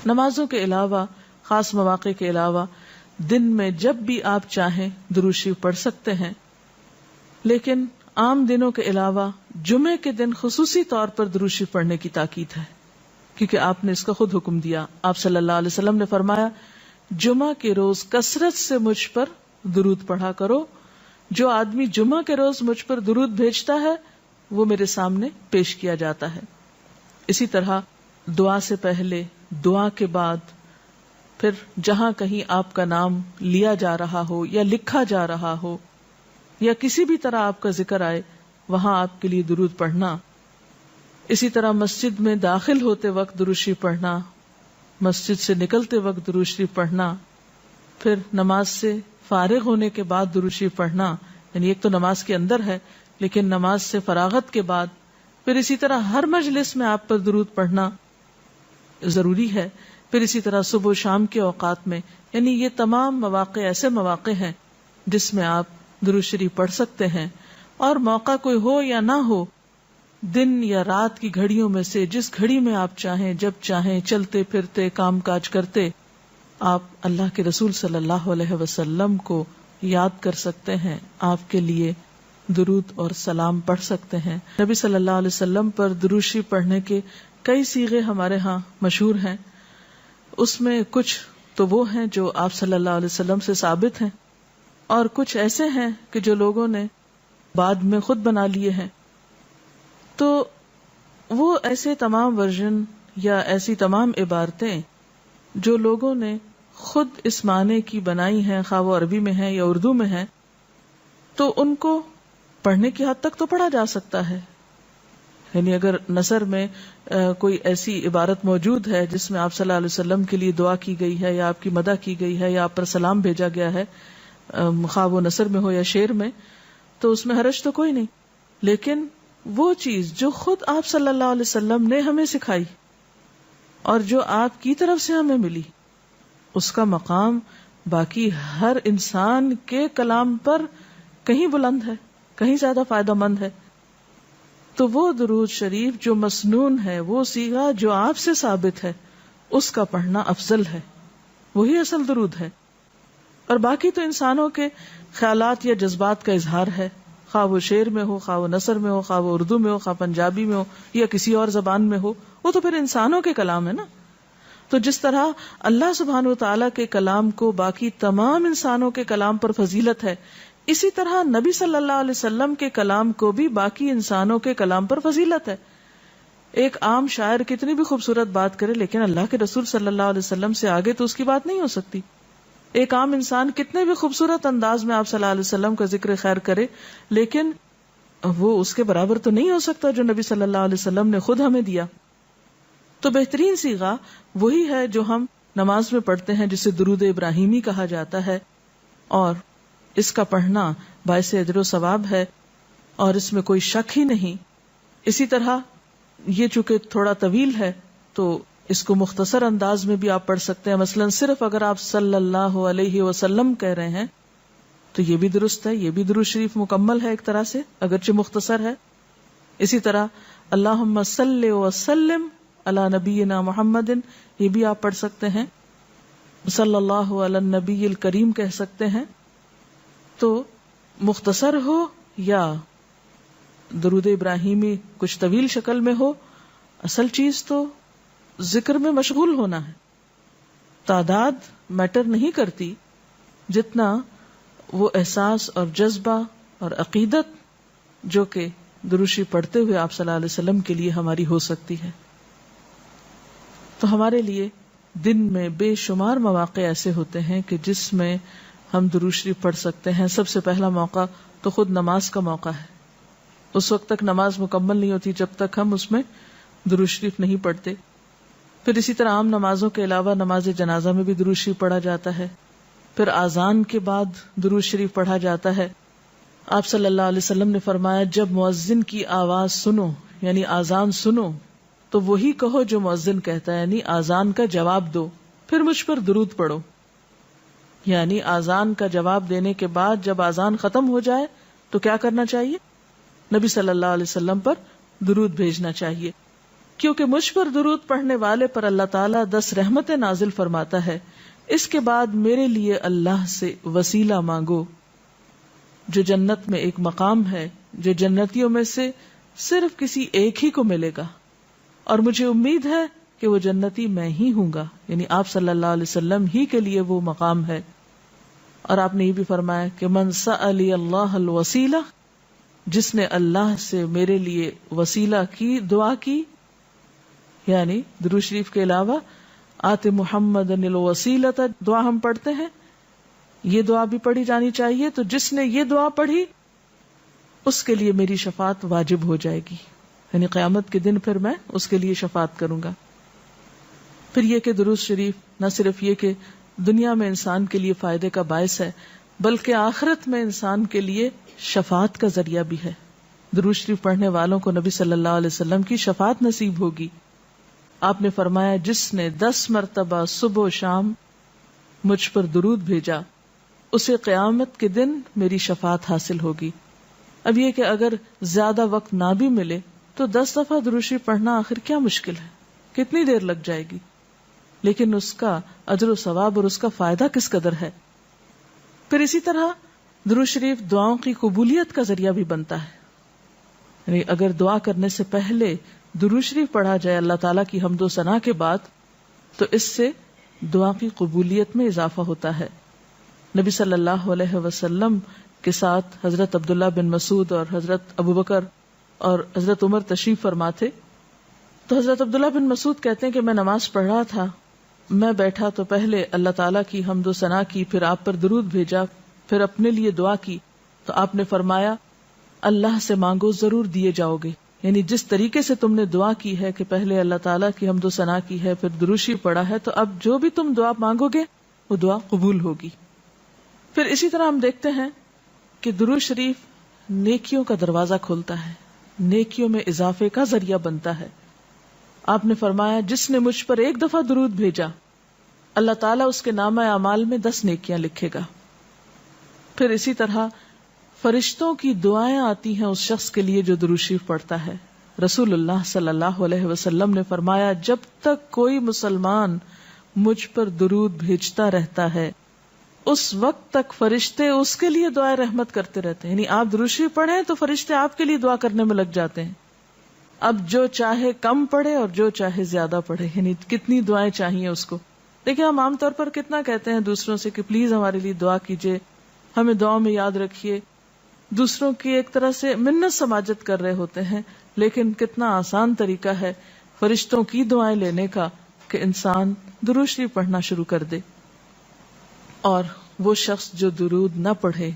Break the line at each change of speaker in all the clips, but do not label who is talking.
نمازوں کے علاوہ، خاص مواقع کے علاوہ دن میں جب بھی آپ چاہیں درود شریف پڑھ سکتے ہیں، لیکن عام دنوں کے علاوہ جمعے کے دن خصوصی طور پر درود شریف پڑھنے کی تاکید ہے، کیونکہ آپ نے اس کا خود حکم دیا. آپ صلی اللہ علیہ وسلم نے فرمایا جمعہ کے روز کثرت سے مجھ پر درود پڑھا کرو، جو آدمی جمعہ کے روز مجھ پر درود بھیجتا ہے وہ میرے سامنے پیش کیا جاتا ہے. اسی طرح دعا سے پہلے، دعا کے بعد، پھر جہاں کہیں آپ کا نام لیا جا رہا ہو یا لکھا جا رہا ہو یا کسی بھی طرح آپ کا ذکر آئے وہاں آپ کے لیے درود پڑھنا. اسی طرح مسجد میں داخل ہوتے وقت درود شریف پڑھنا، مسجد سے نکلتے وقت درود شریف پڑھنا، پھر نماز سے فارغ ہونے کے بعد درود شریف پڑھنا. یعنی ایک تو نماز کے اندر ہے، لیکن نماز سے فراغت کے بعد، پھر اسی طرح ہر مجلس میں آپ پر درود پڑھنا ضروری ہے. پھر اسی طرح صبح و شام کے اوقات میں، یعنی یہ تمام مواقع ایسے مواقع ہیں جس میں آپ درود شریف پڑھ سکتے ہیں. اور موقع کوئی ہو یا نہ ہو، دن یا رات کی گھڑیوں میں سے جس گھڑی میں آپ چاہیں، جب چاہیں، چلتے پھرتے کام کاج کرتے، آپ اللہ کے رسول صلی اللہ علیہ وسلم کو یاد کر سکتے ہیں، آپ کے لیے درود اور سلام پڑھ سکتے ہیں. نبی صلی اللہ علیہ وسلم پر درود شریف پڑھنے کے کئی صیغے ہمارے ہاں مشہور ہیں. اس میں کچھ تو وہ ہیں جو آپ صلی اللہ علیہ وسلم سے ثابت ہیں، اور کچھ ایسے ہیں کہ جو لوگوں نے بعد میں خود بنا لیے ہیں. تو وہ ایسے تمام ورژن یا ایسی تمام عبارتیں جو لوگوں نے خود اس معنی کی بنائی ہیں، خواہ وہ عربی میں ہیں یا اردو میں ہیں، تو ان کو پڑھنے کی حد تک تو پڑھا جا سکتا ہے. یعنی اگر نثر میں کوئی ایسی عبارت موجود ہے جس میں آپ صلی اللہ علیہ وسلم کے لیے دعا کی گئی ہے یا آپ کی مدح کی گئی ہے یا آپ پر سلام بھیجا گیا ہے، خواہ وہ نثر میں ہو یا شعر میں، تو اس میں حرج تو کوئی نہیں. لیکن وہ چیز جو خود آپ صلی اللہ علیہ وسلم نے ہمیں سکھائی اور جو آپ کی طرف سے ہمیں ملی، اس کا مقام باقی ہر انسان کے کلام پر کہیں بلند ہے، کہیں زیادہ فائدہ مند ہے. تو وہ درود شریف جو مسنون ہے، وہ صیغہ جو آپ سے ثابت ہے، اس کا پڑھنا افضل ہے، وہی اصل درود ہے. اور باقی تو انسانوں کے خیالات یا جذبات کا اظہار ہے، خواہ وہ شعر میں ہو، خواہ وہ نثر میں ہو، خواہ وہ اردو میں ہو، خواہ پنجابی میں ہو یا کسی اور زبان میں ہو، وہ تو پھر انسانوں کے کلام ہے نا. تو جس طرح اللہ سبحانہ و تعالیٰ کے کلام کو باقی تمام انسانوں کے کلام پر فضیلت ہے، اسی طرح نبی صلی اللہ علیہ وسلم کے کلام کو بھی باقی انسانوں کے کلام پر فضیلت ہے. ایک عام شاعر کتنی بھی خوبصورت بات کرے، لیکن اللہ کے رسول صلی اللہ علیہ وسلم سے آگے تو اس کی بات نہیں ہو سکتی. ایک عام انسان کتنے بھی خوبصورت انداز میں آپ صلی اللہ علیہ وسلم کا ذکر خیر کرے، لیکن وہ اس کے برابر تو نہیں ہو سکتا جو نبی صلی اللہ علیہ وسلم نے خود ہمیں دیا. تو بہترین صیغہ وہی ہے جو ہم نماز میں پڑھتے ہیں، جسے درود ابراہیمی کہا جاتا ہے، اور اس کا پڑھنا باعث اجر و ثواب ہے اور اس میں کوئی شک ہی نہیں. اسی طرح یہ چونکہ تھوڑا طویل ہے تو اس کو مختصر انداز میں بھی آپ پڑھ سکتے ہیں. مثلا صرف اگر آپ صلی اللہ علیہ وسلم کہہ رہے ہیں تو یہ بھی درست ہے، یہ بھی درود شریف مکمل ہے ایک طرح سے، اگرچہ مختصر ہے. اسی طرح اللہم صلی وسلم علی نبینا محمد، یہ بھی آپ پڑھ سکتے ہیں. صلی اللہ علی النبی الکریم کہہ سکتے ہیں. تو مختصر ہو یا درود ابراہیمی کچھ طویل شکل میں ہو، اصل چیز تو ذکر میں مشغول ہونا ہے. تعداد میٹر نہیں کرتی، جتنا وہ احساس اور جذبہ اور عقیدت جو کہ درود شریف پڑھتے ہوئے آپ صلی اللہ علیہ وسلم کے لیے ہماری ہو سکتی ہے. تو ہمارے لیے دن میں بے شمار مواقع ایسے ہوتے ہیں کہ جس میں ہم درود شریف پڑھ سکتے ہیں. سب سے پہلا موقع تو خود نماز کا موقع ہے. اس وقت تک نماز مکمل نہیں ہوتی جب تک ہم اس میں درود شریف نہیں پڑھتے. پھر اسی طرح عام نمازوں کے علاوہ نماز جنازہ میں بھی درود شریف پڑھا جاتا ہے. پھر اذان کے بعد درود شریف پڑھا جاتا ہے. آپ صلی اللہ علیہ وسلم نے فرمایا جب مؤذن کی آواز سنو، یعنی اذان سنو، تو وہی کہو جو مؤذن کہتا ہے، یعنی اذان کا جواب دو، پھر مجھ پر درود پڑھو. یعنی اذان کا جواب دینے کے بعد جب اذان ختم ہو جائے تو کیا کرنا چاہیے؟ نبی صلی اللہ علیہ وسلم پر درود بھیجنا چاہیے. کیونکہ مجھ پر درود پڑھنے والے پر اللہ تعالیٰ 10 رحمتیں نازل فرماتا ہے. اس کے بعد میرے لیے اللہ سے وسیلہ مانگو، جو جنت میں ایک مقام ہے جو جنتیوں میں سے صرف کسی ایک ہی کو ملے گا، اور مجھے امید ہے کہ وہ جنتی میں ہی ہوں گا، یعنی آپ صلی اللہ علیہ وسلم ہی کے لیے وہ مقام ہے. اور آپ نے یہ بھی فرمایا کہ من سألی اللہ الوسیلہ، جس نے اللہ سے میرے لیے وسیلہ کی دعا کی، یعنی درود شریف کے علاوہ آت محمد الوسیلۃ دعا ہم پڑھتے ہیں، یہ دعا بھی پڑھی جانی چاہیے. تو جس نے یہ دعا پڑھی اس کے لیے میری شفاعت واجب ہو جائے گی، یعنی قیامت کے دن پھر میں اس کے لیے شفاعت کروں گا. پھر یہ کہ درود شریف نہ صرف یہ کہ دنیا میں انسان کے لیے فائدے کا باعث ہے، بلکہ آخرت میں انسان کے لیے شفاعت کا ذریعہ بھی ہے. درود شریف پڑھنے والوں کو نبی صلی اللہ علیہ وسلم کی شفاعت نصیب ہوگی. آپ نے فرمایا جس نے 10 مرتبہ صبح و شام مجھ پر درود بھیجا اسے قیامت کے دن میری شفاعت حاصل ہوگی. اب یہ کہ اگر زیادہ وقت نہ بھی ملے تو 10 دفعہ درود شریف پڑھنا آخر کیا مشکل ہے، کتنی دیر لگ جائے گی، لیکن اس کا اجر و ثواب اور اس کا فائدہ کس قدر ہے. پھر اسی طرح درود شریف دعاؤں کی قبولیت کا ذریعہ بھی بنتا ہے، یعنی اگر دعا کرنے سے پہلے درود شریف پڑھا جائے اللہ تعالیٰ کی حمد و ثنا کے بعد تو اس سے دعا کی قبولیت میں اضافہ ہوتا ہے. نبی صلی اللہ علیہ وسلم کے ساتھ حضرت عبداللہ بن مسعود اور حضرت ابوبکر اور حضرت عمر تشریف فرما تھے. تو حضرت عبداللہ بن مسعود کہتے ہیں کہ میں نماز پڑھ رہا تھا، میں بیٹھا تو پہلے اللہ تعالیٰ کی حمد و ثنا کی، پھر آپ پر درود بھیجا، پھر اپنے لیے دعا کی. تو آپ نے فرمایا اللہ سے مانگو ضرور دیے جاؤ گے، یعنی جس طریقے سے تم نے دعا کی ہے کہ پہلے اللہ تعالیٰ کی حمد و ثنا کی ہے پھر درود شریف پڑھا ہے، تو اب جو بھی تم دعا مانگو گے وہ دعا قبول ہوگی. پھر اسی طرح ہم دیکھتے ہیں کہ درود شریف نیکیوں کا دروازہ کھولتا ہے، نیکیوں میں اضافے کا ذریعہ بنتا ہے. آپ نے فرمایا جس نے مجھ پر ایک دفعہ درود بھیجا اللہ تعالیٰ اس کے نامہ اعمال میں 10 نیکیاں لکھے گا. پھر اسی طرح فرشتوں کی دعائیں آتی ہیں اس شخص کے لیے جو درود شریف پڑھتا ہے. رسول اللہ صلی اللہ علیہ وسلم نے فرمایا جب تک کوئی مسلمان مجھ پر درود بھیجتا رہتا ہے اس وقت تک فرشتے اس کے لیے دعائیں رحمت کرتے رہتے ہیں. یعنی آپ درود شریف پڑھیں تو فرشتے آپ کے لیے دعا کرنے میں لگ جاتے ہیں. اب جو چاہے کم پڑھے اور جو چاہے زیادہ پڑھے، یعنی کتنی دعائیں چاہیے اس کو. دیکھیں ہم عام طور پر کتنا کہتے ہیں دوسروں سے کہ پلیز ہمارے لیے دعا کیجیے، ہمیں دعا میں یاد رکھیے، دوسروں کی ایک طرح سے منت سماجت کر رہے ہوتے ہیں. لیکن کتنا آسان طریقہ ہے فرشتوں کی دعائیں لینے کا کہ انسان درود شریف پڑھنا شروع کر دے. اور وہ شخص جو درود نہ پڑھے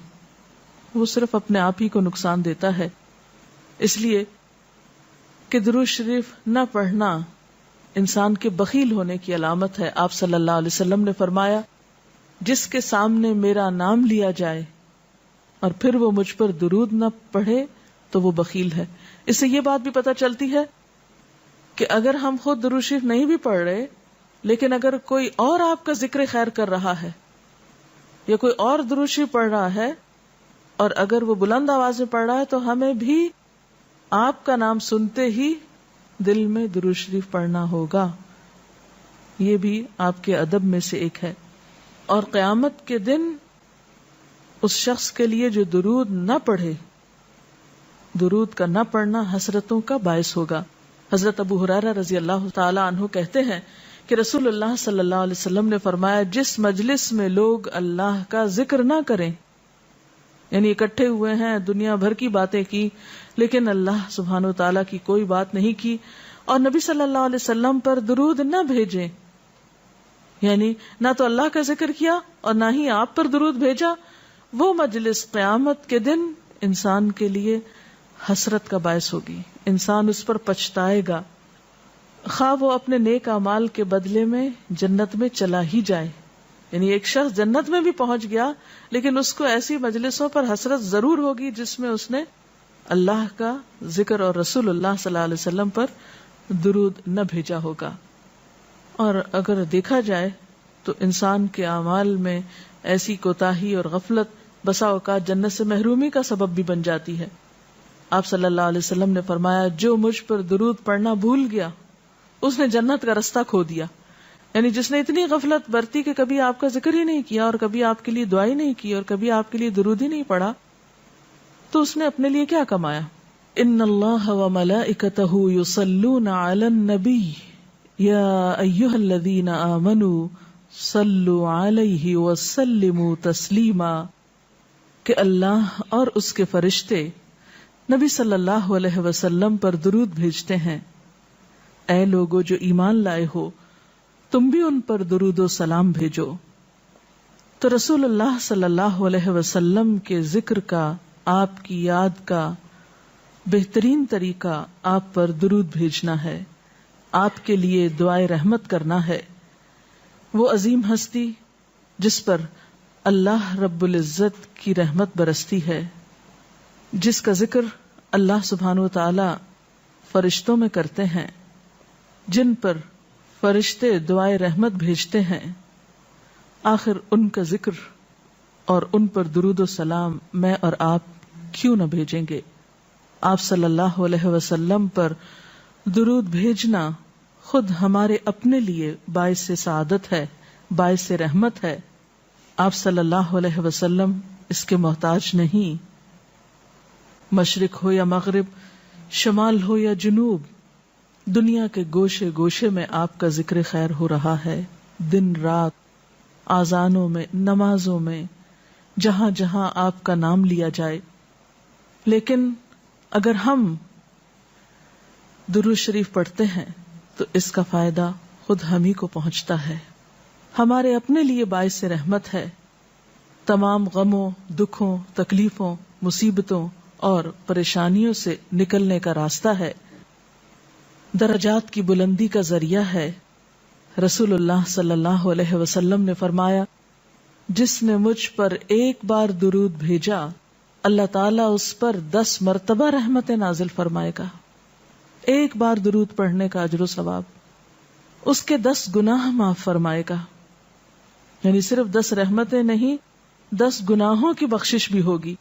وہ صرف اپنے آپ ہی کو نقصان دیتا ہے، اس لیے کہ درود شریف نہ پڑھنا انسان کے بخیل ہونے کی علامت ہے. آپ صلی اللہ علیہ وسلم نے فرمایا جس کے سامنے میرا نام لیا جائے اور پھر وہ مجھ پر درود نہ پڑھے تو وہ بخیل ہے. اس سے یہ بات بھی پتہ چلتی ہے کہ اگر ہم خود درود شریف نہیں بھی پڑھ رہے لیکن اگر کوئی اور آپ کا ذکر خیر کر رہا ہے یا کوئی اور درود شریف پڑھ رہا ہے اور اگر وہ بلند آواز میں پڑھ رہا ہے تو ہمیں بھی آپ کا نام سنتے ہی دل میں درود شریف پڑھنا ہوگا. یہ بھی آپ کے ادب میں سے ایک ہے. اور قیامت کے دن اس شخص کے لیے جو درود نہ پڑھے، درود کا نہ پڑھنا حسرتوں کا باعث ہوگا. حضرت ابو ہریرہ رضی اللہ تعالی عنہ کہتے ہیں کہ رسول اللہ صلی اللہ علیہ وسلم نے فرمایا جس مجلس میں لوگ اللہ کا ذکر نہ کریں، یعنی اکٹھے ہوئے ہیں دنیا بھر کی باتیں کی لیکن اللہ سبحانہ و تعالیٰ کی کوئی بات نہیں کی، اور نبی صلی اللہ علیہ وسلم پر درود نہ بھیجیں، یعنی نہ تو اللہ کا ذکر کیا اور نہ ہی آپ پر درود بھیجا، وہ مجلس قیامت کے دن انسان کے لیے حسرت کا باعث ہوگی. انسان اس پر پچھتائے گا، خواہ وہ اپنے نیک اعمال کے بدلے میں جنت میں چلا ہی جائے. یعنی ایک شخص جنت میں بھی پہنچ گیا لیکن اس کو ایسی مجلسوں پر حسرت ضرور ہوگی جس میں اس نے اللہ کا ذکر اور رسول اللہ صلی اللہ علیہ وسلم پر درود نہ بھیجا ہوگا. اور اگر دیکھا جائے تو انسان کے اعمال میں ایسی کوتاہی اور غفلت بسا اوقات جنت سے محرومی کا سبب بھی بن جاتی ہے. آپ صلی اللہ علیہ وسلم نے فرمایا جو مجھ پر درود پڑھنا بھول گیا اس نے جنت کا رستہ کھو دیا. یعنی جس نے اتنی غفلت برتی کہ کبھی آپ کا ذکر ہی نہیں کیا اور کبھی آپ کے لیے دعا ہی نہیں کی اور کبھی آپ کے لیے درود ہی نہیں پڑھا, تو اس نے اپنے لیے کیا کمایا؟ ان اللہ وملائکتہ یصلون علی النبی یا ایھا الذین آمنوا صلوا علیہ وسلموا تسلیما, کہ اللہ اور اس کے فرشتے نبی صلی اللہ علیہ وسلم پر درود بھیجتے ہیں. اے لوگو جو ایمان لائے ہو, تم بھی ان پر درود و سلام بھیجو. تو رسول اللہ صلی اللہ علیہ وسلم کے ذکر کا, آپ کی یاد کا بہترین طریقہ آپ پر درود بھیجنا ہے, آپ کے لیے دعائے رحمت کرنا ہے. وہ عظیم ہستی جس پر اللہ رب العزت کی رحمت برستی ہے, جس کا ذکر اللہ سبحانہ و تعالی فرشتوں میں کرتے ہیں, جن پر فرشتے دعائے رحمت بھیجتے ہیں, آخر ان کا ذکر اور ان پر درود و سلام میں اور آپ کیوں نہ بھیجیں گے؟ آپ صلی اللہ علیہ وسلم پر درود بھیجنا خود ہمارے اپنے لیے باعث سعادت ہے, باعث رحمت ہے. آپ صلی اللہ علیہ وسلم اس کے محتاج نہیں. مشرق ہو یا مغرب, شمال ہو یا جنوب, دنیا کے گوشے گوشے میں آپ کا ذکر خیر ہو رہا ہے, دن رات, آذانوں میں, نمازوں میں, جہاں جہاں آپ کا نام لیا جائے. لیکن اگر ہم درود شریف پڑھتے ہیں تو اس کا فائدہ خود ہم ہی کو پہنچتا ہے, ہمارے اپنے لیے باعث رحمت ہے. تمام غموں, دکھوں, تکلیفوں, مصیبتوں اور پریشانیوں سے نکلنے کا راستہ ہے, درجات کی بلندی کا ذریعہ ہے. رسول اللہ صلی اللہ علیہ وسلم نے فرمایا, جس نے مجھ پر ایک بار درود بھیجا اللہ تعالیٰ اس پر 10 مرتبہ رحمت نازل فرمائے گا. ایک بار درود پڑھنے کا اجر و ثواب, اس کے 10 گناہ معاف فرمائے گا. یعنی صرف 10 رحمتیں نہیں, 10 گناہوں کی بخشش بھی ہوگی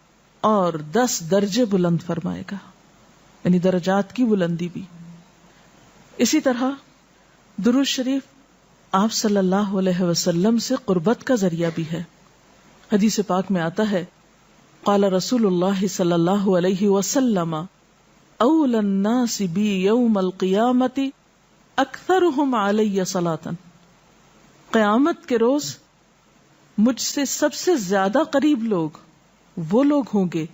اور 10 درجے بلند فرمائے گا, یعنی درجات کی بلندی بھی. اسی طرح درود شریف آپ صلی اللہ علیہ وسلم سے قربت کا ذریعہ بھی ہے. حدیث پاک میں آتا ہے, قال رسول اللہ صلی اللہ علیہ وسلم اولی الناس بی یوم القیامت اکثرہم علی صلاۃ, قیامت کے روز مجھ سے سب سے زیادہ قریب لوگ وہ لوگ ہوں گے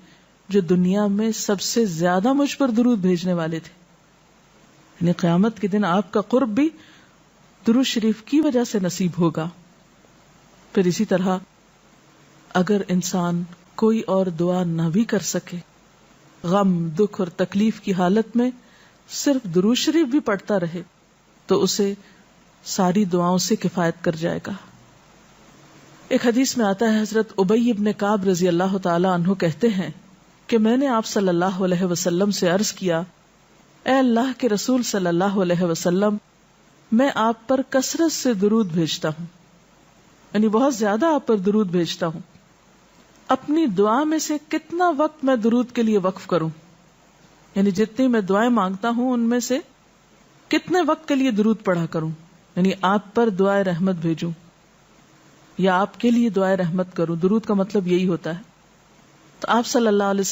جو دنیا میں سب سے زیادہ مجھ پر درود بھیجنے والے تھے. یعنی قیامت کے دن آپ کا قرب بھی درود شریف کی وجہ سے نصیب ہوگا. پھر اسی طرح اگر انسان کوئی اور دعا نہ بھی کر سکے, غم, دکھ اور تکلیف کی حالت میں صرف درود شریف بھی پڑھتا رہے تو اسے ساری دعاؤں سے کفایت کر جائے گا. ایک حدیث میں آتا ہے, حضرت ابی ابن کعب رضی اللہ تعالی عنہ کہتے ہیں کہ میں نے آپ صلی اللہ علیہ وسلم سے عرض کیا, اے اللہ کے رسول صلی اللہ علیہ وسلم, میں آپ پر کثرت سے درود بھیجتا ہوں, یعنی بہت زیادہ آپ پر درود بھیجتا ہوں, اپنی دعا میں سے کتنا وقت میں درود کے لیے وقف کروں؟ یعنی جتنی میں دعائیں مانگتا ہوں ان میں سے کتنے وقت کے لیے درود پڑھا کروں, یعنی آپ پر دعائے رحمت بھیجوں یا آپ کے لیے دعائے رحمت کروں. درود کا مطلب یہی ہوتا ہے. تو آپ صلی اللہ علیہ وسلم